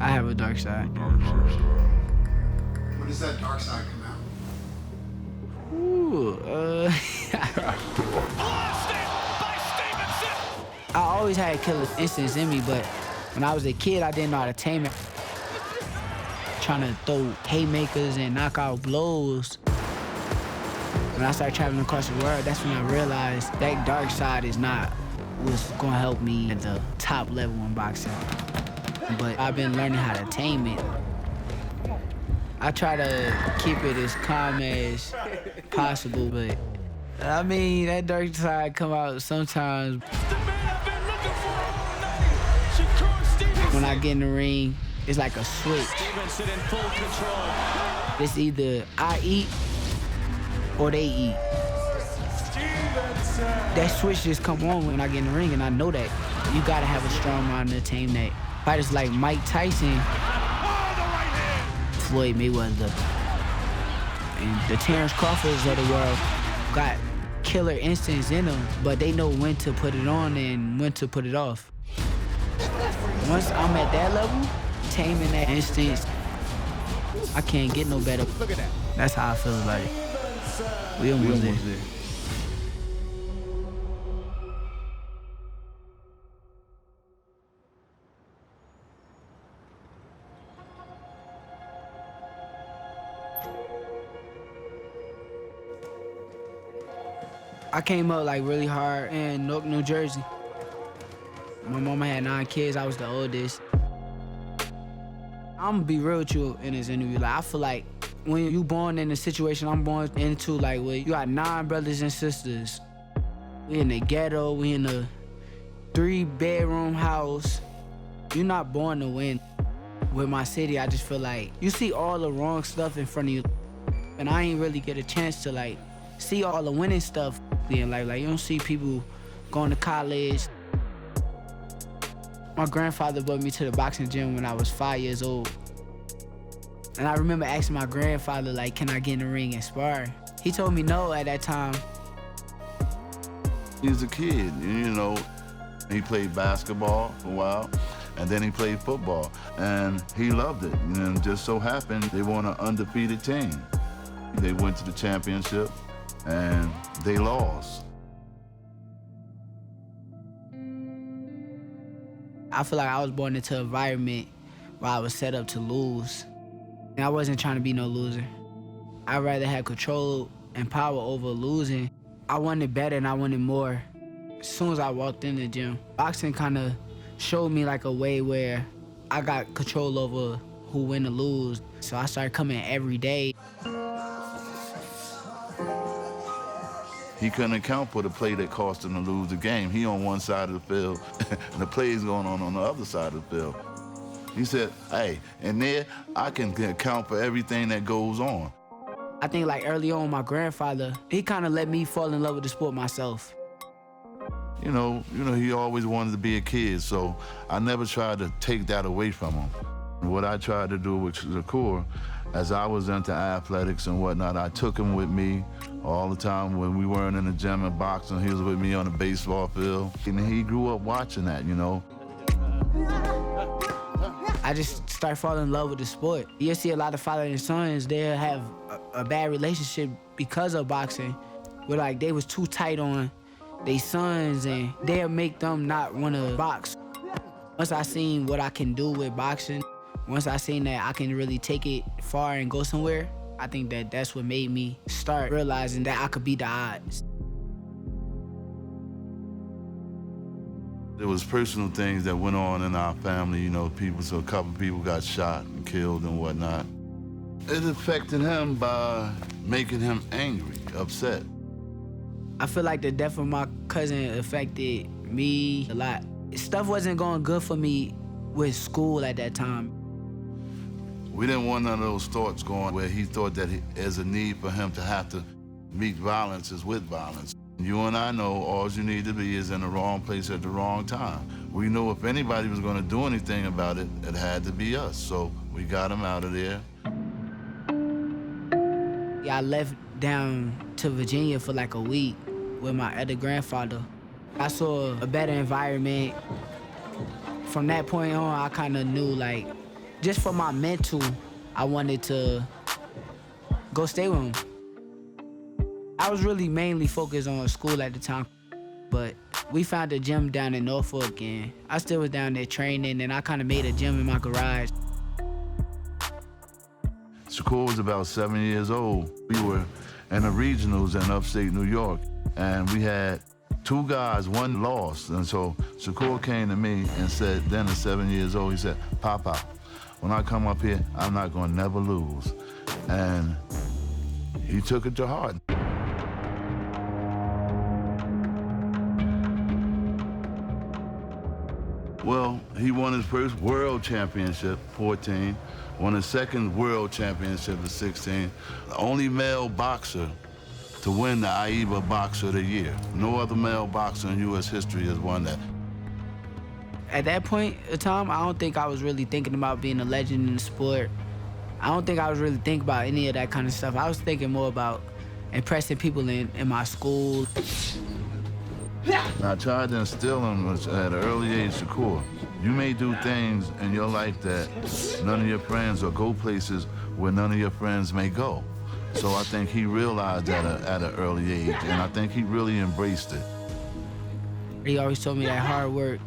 I have a dark side. When does that dark side come out? Ooh, I always had killer instincts in me, but when I was a kid, I didn't know how to tame it. Trying to throw haymakers and knock out blows. When I started traveling across the world, that's when I realized that dark side is not what's gonna help me at the top level in boxing. But I've been learning how to tame it. I try to keep it as calm as possible, but I mean, that dark side come out sometimes. When I get in the ring, it's like a switch. Stevenson in full control. It's either I eat or they eat. That switch just come on when I get in the ring, and I know that. You gotta have a strong mind to tame that. Fighters like Mike Tyson, Floyd Mayweather, and the Terence Crawfords of the world got killer instincts in them, but they know when to put it on and when to put it off. Once I'm at that level, taming that instinct, I can't get no better. Look at that. That's how I feel about it. We almost there. I came up like really hard in Newark, New Jersey. My mama had 9 kids, I was the oldest. I'm gonna be real with you in this interview. Like, I feel like when you born in the situation I'm born into, like where you got 9 brothers and sisters. We in the ghetto, we in a 3-bedroom house. You're not born to win. With my city, I just feel like you see all the wrong stuff in front of you. And I ain't really get a chance to like see all the winning stuff in life. Like you don't see people going to college. My grandfather brought me to the boxing gym when I was 5 years old. And I remember asking my grandfather, like, can I get in the ring and spar? He told me no at that time. He was a kid, you know. He played basketball for a while, and then he played football, and he loved it. And just so happened, they won an undefeated team. They went to the championship, and they lost. I feel like I was born into an environment where I was set up to lose. And I wasn't trying to be no loser. I'd rather have control and power over losing. I wanted better and I wanted more. As soon as I walked in the gym, boxing kind of showed me like a way where I got control over who win or lose. So I started coming every day. He couldn't account for the play that cost him to lose the game. He on one side of the field, and the play's going on the other side of the field. He said, hey, in there, I can account for everything that goes on. I think like early on, my grandfather, he kind of let me fall in love with the sport myself. You know, he always wanted to be a kid, so I never tried to take that away from him. What I tried to do with Shakur, as I was into athletics and whatnot, I took him with me all the time. When we weren't in the gym and boxing, he was with me on the baseball field. And he grew up watching that, you know. I just started falling in love with the sport. You see a lot of father and sons, they'll have a bad relationship because of boxing, where like they was too tight on their sons and they'll make them not want to box. Once I seen what I can do with boxing, once I seen that I can really take it far and go somewhere, I think that that's what made me start realizing that I could beat the odds. There was personal things that went on in our family, you know, so a couple people got shot and killed and whatnot. It affected him by making him angry, upset. I feel like the death of my cousin affected me a lot. Stuff wasn't going good for me with school at that time. We didn't want none of those thoughts going where he thought that there's a need for him to have to meet violence is with violence. You and I know all you need to be is in the wrong place at the wrong time. We knew if anybody was going to do anything about it, it had to be us. So we got him out of there. I left down to Virginia for like a week with my other grandfather. I saw a better environment. From that point on, I kind of knew like just for my mental, I wanted to go stay with him. I was really mainly focused on school at the time, but we found a gym down in Norfolk, and I still was down there training, and I kind of made a gym in my garage. Shakur was about 7 years old. We were in the regionals in upstate New York, and we had 2 guys, 1 lost. And so Shakur came to me and said, then at 7 years old, he said, Papa, when I come up here, I'm not gonna never lose. And he took it to heart. Well, he won his first world championship, 14, won his second world championship at 16, the only male boxer to win the AIBA Boxer of the Year. No other male boxer in U.S. history has won that. At that point of time, I don't think I was really thinking about being a legend in the sport. I don't think I was really thinking about any of that kind of stuff. I was thinking more about impressing people in my school. I tried to instill him at an early age, Shakur. You may do things in your life that none of your friends, or go places where none of your friends may go. So I think he realized that at an early age, and I think he really embraced it. He always told me that hard work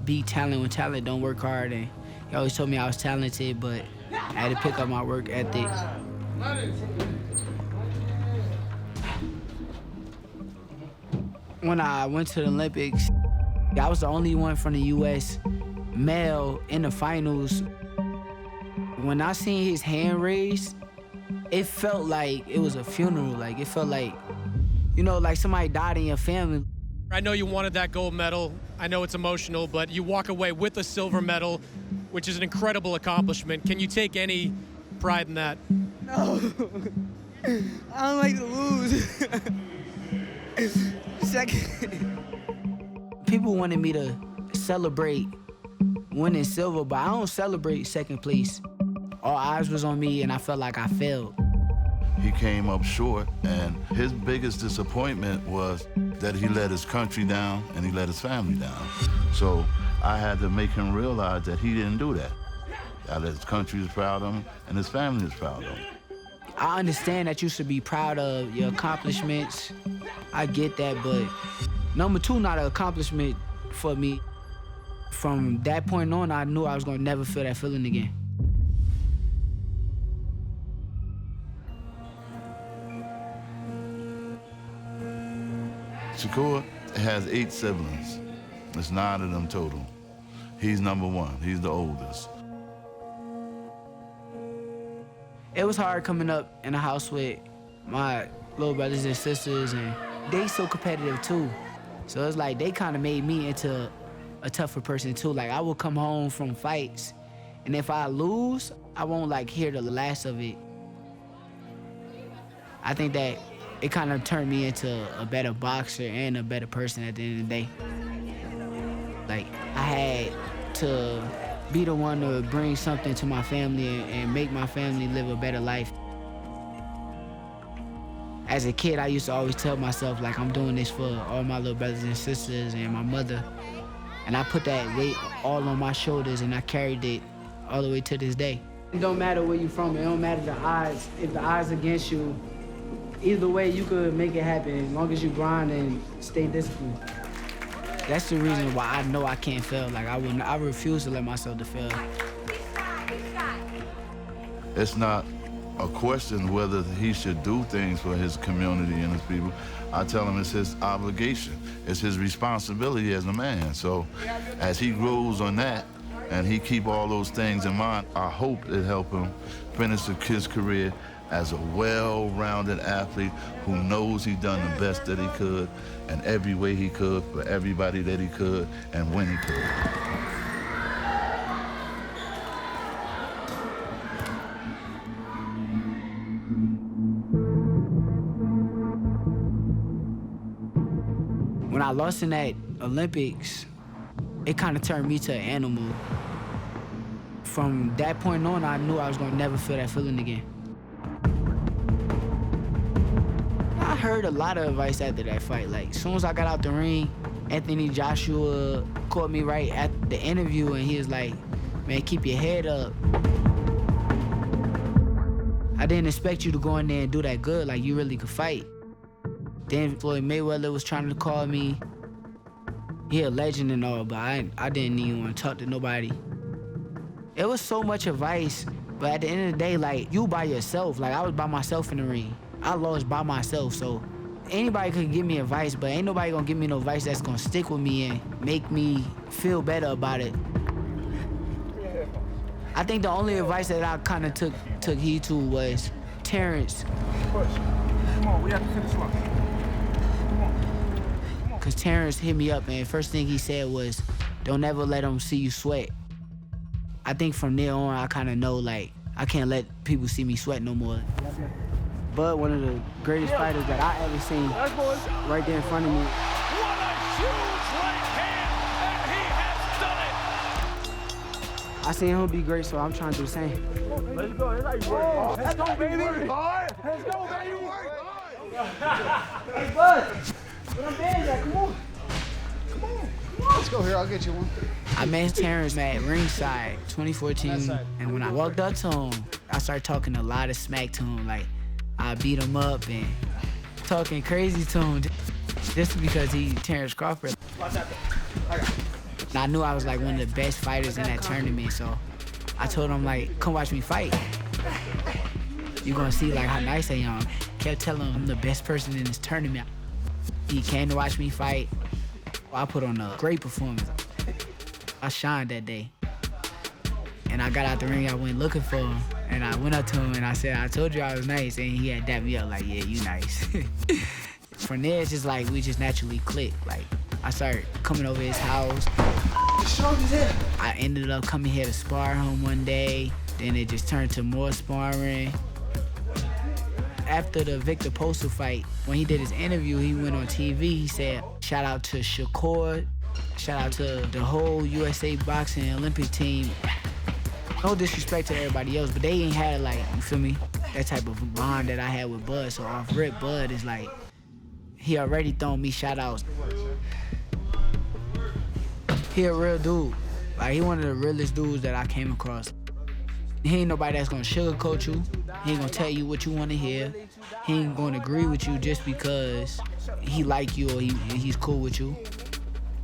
beat talent when talent don't work hard, and he always told me I was talented, but I had to pick up my work ethic. When I went to the Olympics, I was the only one from the U.S. male in the finals. When I seen his hand raised, it felt like it was a funeral. Like, it felt like, you know, like somebody died in your family. I know you wanted that gold medal. I know it's emotional, but you walk away with a silver medal, which is an incredible accomplishment. Can you take any pride in that? No. I don't like to lose. Second. People wanted me to celebrate winning silver, but I don't celebrate second place. All eyes was on me, and I felt like I failed. He came up short, and his biggest disappointment was that he let his country down and he let his family down. So I had to make him realize that he didn't do that. That his country is proud of him and his family is proud of him. I understand that you should be proud of your accomplishments. I get that, but number 2, not an accomplishment for me. From that point on, I knew I was gonna never feel that feeling again. Shakur has 8 siblings. It's 9 of them total. He's number 1. He's the oldest. It was hard coming up in a house with my little brothers and sisters, and they so competitive too. So it's like they kind of made me into a tougher person too. Like, I would come home from fights, and if I lose, I won't like hear the last of it. I think that it kind of turned me into a better boxer and a better person at the end of the day. Like, I had to be the one to bring something to my family and make my family live a better life. As a kid, I used to always tell myself, like, I'm doing this for all my little brothers and sisters and my mother. And I put that weight all on my shoulders, and I carried it all the way to this day. It don't matter where you're from. It don't matter the odds. If the odds against you, either way, you could make it happen as long as you grind and stay disciplined. That's the reason why I know I can't fail. Like, I refuse to let myself to fail. It's not a question whether he should do things for his community and his people. I tell him it's his obligation. It's his responsibility as a man. So as he grows on that and he keep all those things in mind, I hope it help him finish his career as a well-rounded athlete who knows he done the best that he could in every way he could for everybody that he could and when he could. When I lost in that Olympics, it kind of turned me to an animal. From that point on, I knew I was gonna never feel that feeling again. I heard a lot of advice after that fight. Like, as soon as I got out the ring, Anthony Joshua caught me right at the interview, and he was like, Man, keep your head up. I didn't expect you to go in there and do that good, like you really could fight. Then Floyd Mayweather was trying to call me. He a legend and all, but I didn't even want to talk to nobody. It was so much advice, but at the end of the day, like, you by yourself. Like, I was by myself in the ring. I lost by myself, so anybody could give me advice, but ain't nobody gonna give me no advice that's gonna stick with me and make me feel better about it. I think the only advice that I kind of took heed to was TERENCE. Push. Come on, we have to finish one. Come on. Cause TERENCE hit me up, and first thing he said was, don't ever let them see you sweat. I think from there on, I kind of know, like, I can't let people see me sweat no more. But one of the greatest fighters that I ever seen right there in front of me. What a huge right hand, and he has done it. I seen him be great, so I'm trying to do the same. Let's go. That's how you work. Let's go, baby. All right. Let's go, baby. Hey, bud. Where them bands at? Come on. Come on. Let's go here. I'll get you one. I met TERENCE at ringside 2014, and when I walked up to him, I started talking a lot of smack to him. Like, I beat him up and talking crazy to him just because he Terrence Crawford. And I knew I was like one of the best fighters in that tournament, so I told him, like, come watch me fight. You're gonna see like how nice I am. Kept telling him I'm the best person in this tournament. He came to watch me fight. I put on a great performance. I shined that day. And I got out the ring, I went looking for him. And I went up to him and I said, I told you I was nice. And he had dapped me up like, yeah, you nice. From there, it's just like, we just naturally clicked. Like, I started coming over his house. I ended up coming here to spar him one day. Then it just turned to more sparring. After the Victor Postal fight, when he did his interview, he went on TV, he said, shout out to Shakur, shout out to the whole USA boxing Olympic team. No disrespect to everybody else, but they ain't had, like, you feel me, that type of bond that I had with Bud. So off rip, Bud is like, he already throwing me shout outs. He a real dude. Like, he one of the realest dudes that I came across. He ain't nobody that's gonna sugarcoat you. He ain't gonna tell you what you wanna hear. He ain't gonna agree with you just because he like you or he's cool with you.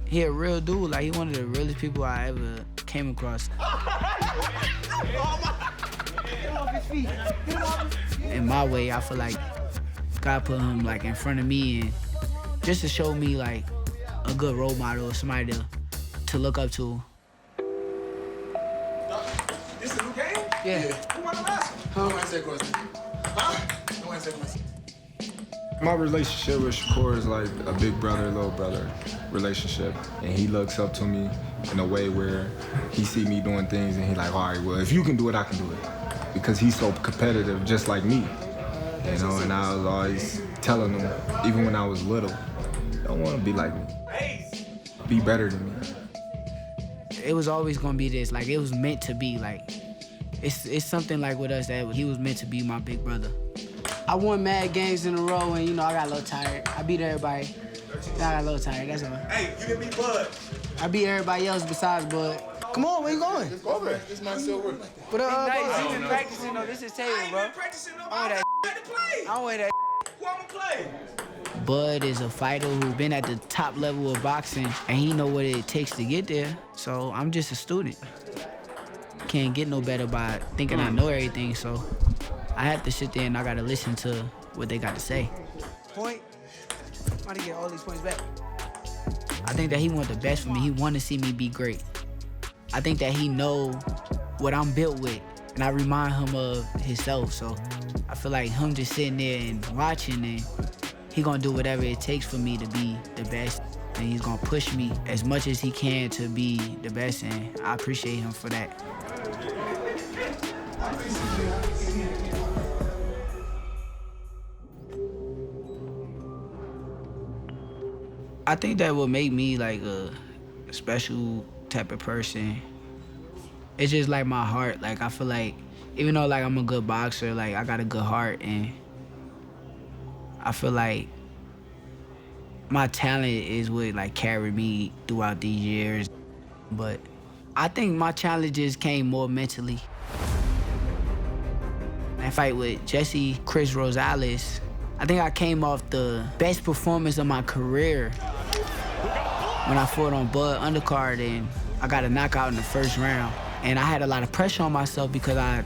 He a real dude. Like, he one of the realest people I ever came across. In my way, I feel like God put him like in front of me and just to show me like a good role model or somebody to look up to. This is a new game? Yeah. Who won the last one? Don't answer that question. Huh? Don't answer that question. My relationship with Shakur is like a big brother, little brother relationship. And he looks up to me in a way where he see me doing things and he like, all right, well, if you can do it, I can do it. Because he's so competitive, just like me. You know, and I was always telling him, even when I was little, don't want to be like me. Be better than me. It was always gonna be this, like, it was meant to be, like, it's something like with us that he was meant to be my big brother. I won mad games in a row and, you know, I got a little tired. I beat everybody. I got a little tired, that's all. Hey, you didn't beat Bud. I beat everybody else besides Bud. Come on, where you going? Go over there. This might still work. But nice. You been practicing though. This is table, bro. I ain't been practicing no more. I I had to play. don't wear that. Who I'm gonna play? Bud is a fighter who's been at the top level of boxing, and he know what it takes to get there. So I'm just a student. Can't get no better by thinking I know everything, so I have to sit there and I gotta listen to what they got to say. Point. I'm about to get all these points back. I think that he want the best for me. He want to see me be great. I think that he know what I'm built with, and I remind him of himself. So I feel like him just sitting there and watching, and he gonna do whatever it takes for me to be the best, and he's gonna push me as much as he can to be the best, and I appreciate him for that. I think that what made me like a special type of person, it's just like my heart. Like, I feel like even though like I'm a good boxer, like I got a good heart, and I feel like my talent is what like carried me throughout these years. But I think my challenges came more mentally. That fight with Chris Rosales, I think I came off the best performance of my career when I fought on Bud undercard and I got a knockout in the first round. And I had a lot of pressure on myself because I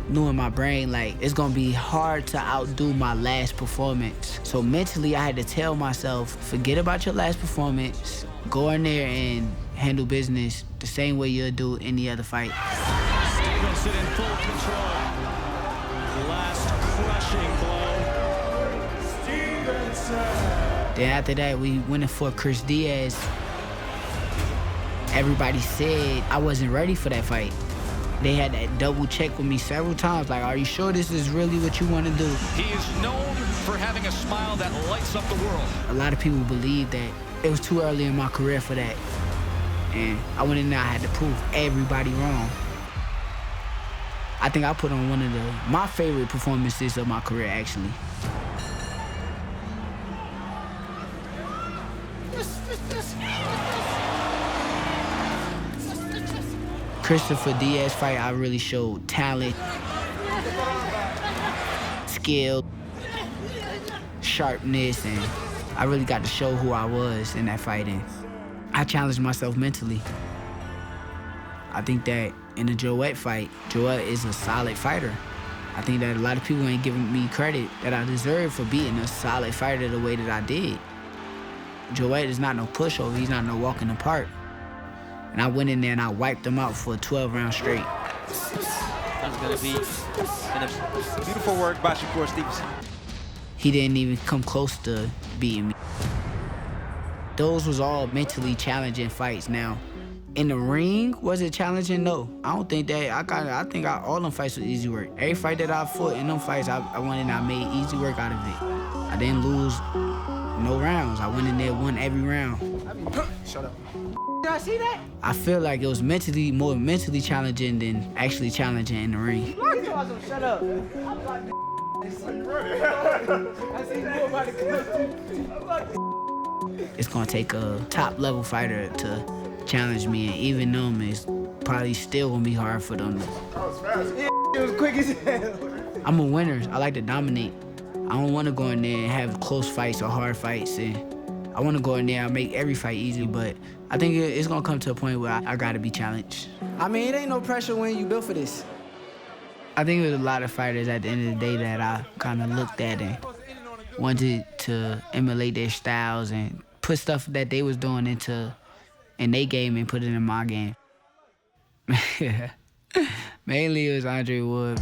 knew in my brain, like, it's gonna be hard to outdo my last performance. So mentally, I had to tell myself, forget about your last performance, go in there and handle business the same way you'll do any other fight. Stevenson in full control. Last crushing blow. Stevenson. Then after that, we went in for Chris DIAZ. Everybody said I wasn't ready for that fight. They had to double check with me several times, like, are you sure this is really what you want to do? He is known for having a smile that lights up the world. A lot of people believe that it was too early in my career for that. And I went in there, I had to prove everybody wrong. I think I put on one of my favorite performances of my career, actually. Christopher Diaz fight, I really showed talent, skill, sharpness, and I really got to show who I was in that fight. And I challenged myself mentally. I think that in the Joette fight, Joette is a solid fighter. I think that a lot of people ain't giving me credit that I deserve for being a solid fighter the way that I did. Joette is not no pushover, he's not no walk in the park. And I went in there and I wiped him out for a 12-round straight. That's gonna be beautiful work by Shakur Stevenson. He didn't even come close to beating me. Those was all mentally challenging fights. Now, in the ring, was it challenging? No. I don't think that. I think all them fights was easy work. Every fight that I fought in them fights, I went in and I made easy work out of it. I didn't lose no rounds. I went in there, won every round. Shut up. Did I see that? I feel like it was more mentally challenging than actually challenging in the ring. Shut up. It's gonna take a top-level fighter to challenge me, and even them is probably still gonna be hard for them. That was fast. It was quick as hell. I'm a winner. I like to dominate. I don't want to go in there and have close fights or hard fights, and I want to go in there and make every fight easy, but I think it's gonna come to a point where I gotta be challenged. I mean, it ain't no pressure when you built for this. I think there's a lot of fighters at the end of the day that I kind of looked at and wanted to emulate their styles and put stuff that they was doing in their game and put it in my game. Mainly it was Andre Wood.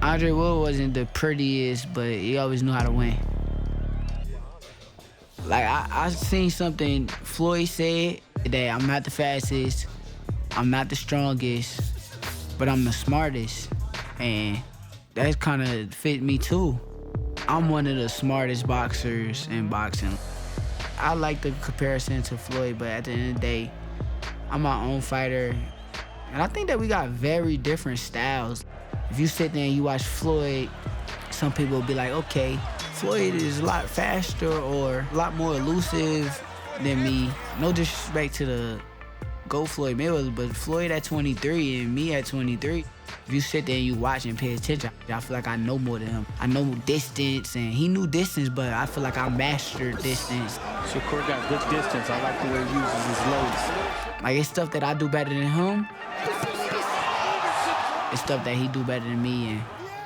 Andre Wood wasn't the prettiest, but he always knew how to win. Like, I seen something Floyd said, that I'm not the fastest, I'm not the strongest, but I'm the smartest. And that kind of fit me too. I'm one of the smartest boxers in boxing. I like the comparison to Floyd, but at the end of the day, I'm my own fighter. And I think that we got very different styles. If you sit there and you watch Floyd, some people will be like, okay, Floyd is a lot faster or a lot more elusive than me. No disrespect to the GOAT Floyd Mayweather, but Floyd at 23 and me at 23. If you sit there and you watch and pay attention, I feel like I know more than him. I know distance, and he knew distance, but I feel like I mastered distance. Shakur got good distance. I like the way he uses his loads. Like, it's stuff that I do better than him. It's stuff that he do better than me, and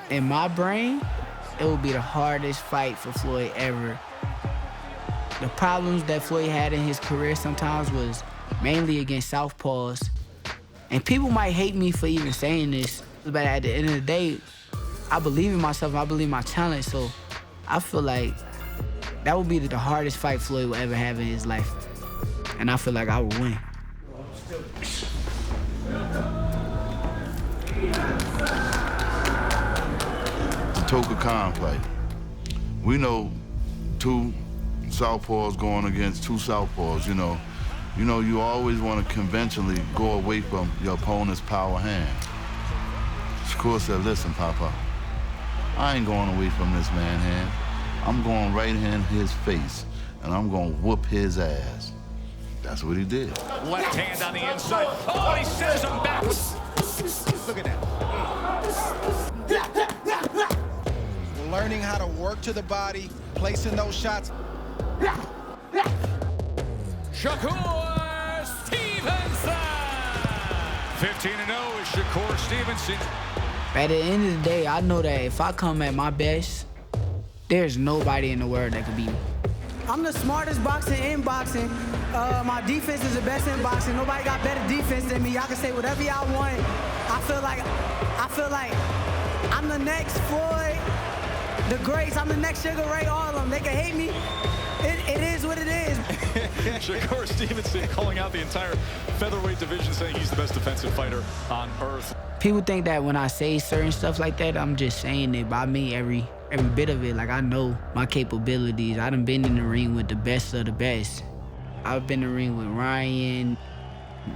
in my brain, it would be the hardest fight for Floyd ever. The problems that Floyd had in his career sometimes was mainly against southpaws. And people might hate me for even saying this, but at the end of the day, I believe in myself, I believe in my talent, so I feel like that would be the hardest fight Floyd will ever have in his life. And I feel like I would win. The Toka Khan fight. We know two southpaws going against two southpaws, you know. You always want to conventionally go away from your opponent's power hand. Shakur said, listen, Papa, I ain't going away from this man's hand. I'm going right in his face, and I'm going to whoop his ass. That's what he did. Left hand on the inside. Oh, he sends him back. Look at that. Learning how to work to the body, placing those shots. Shakur Stevenson. 15-0 is Shakur Stevenson. At the end of the day, I know that if I come at my best, there's nobody in the world that could beat me. I'm the smartest boxer in boxing. My defense is the best in boxing. Nobody got better defense than me. Y'all can say whatever y'all want. I feel like I'm the next Floyd, the greats. I'm the next Sugar Ray, all of them. They can hate me. It is what it is. Shakur Stevenson calling out the entire featherweight division, saying he's the best defensive fighter on earth. People think that when I say certain stuff like that, I'm just saying it, but I mean every bit of it. Like, I know my capabilities. I done been in the ring with the best of the best. I've been in the ring with Ryan,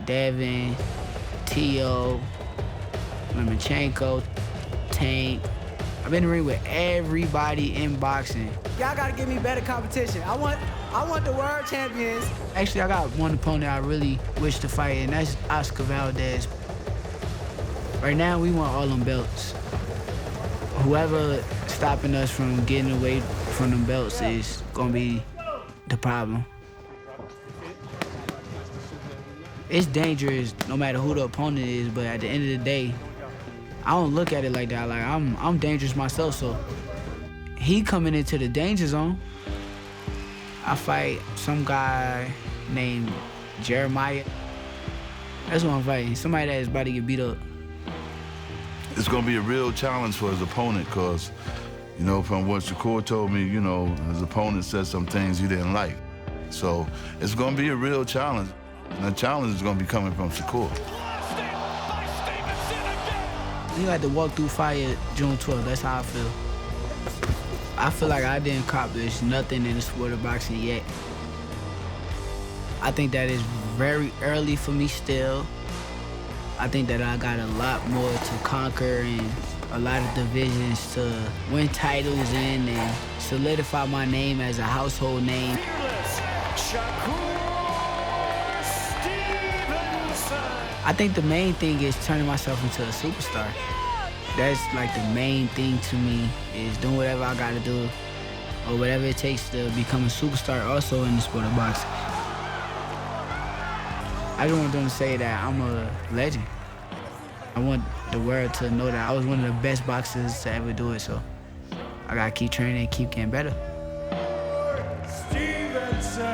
Devin, Tio, Lomachenko, Tank. I've been in the ring with everybody in boxing. Y'all gotta give me better competition. I want the world champions. Actually, I got one opponent I really wish to fight, and that's Oscar Valdez. Right now, we want all them belts. Whoever stopping us from getting away from them belts is gonna be the problem. It's dangerous no matter who the opponent is, but at the end of the day, I don't look at it like that. Like, I'm dangerous myself, so he coming into the danger zone. I fight some guy named Jeremiah. That's what I'm fighting. Somebody that is about to get beat up. It's going to be a real challenge for his opponent because, you know, from what Shakur told me, you know, his opponent said some things he didn't like. So it's going to be a real challenge. And the challenge is going to be coming from Shakur. You had to walk through fire June 12th. That's how I feel. I feel like I didn't accomplish nothing in the sport of boxing yet. I think that is very early for me still. I think that I got a lot more to conquer and a lot of divisions to win titles in and solidify my name as a household name. I think the main thing is turning myself into a superstar. That's like the main thing to me, is doing whatever I gotta do or whatever it takes to become a superstar also in the sport of boxing. I just want them to say that I'm a legend. I want the world to know that I was one of the best boxers to ever do it, so I gotta keep training and keep getting better. Stevenson.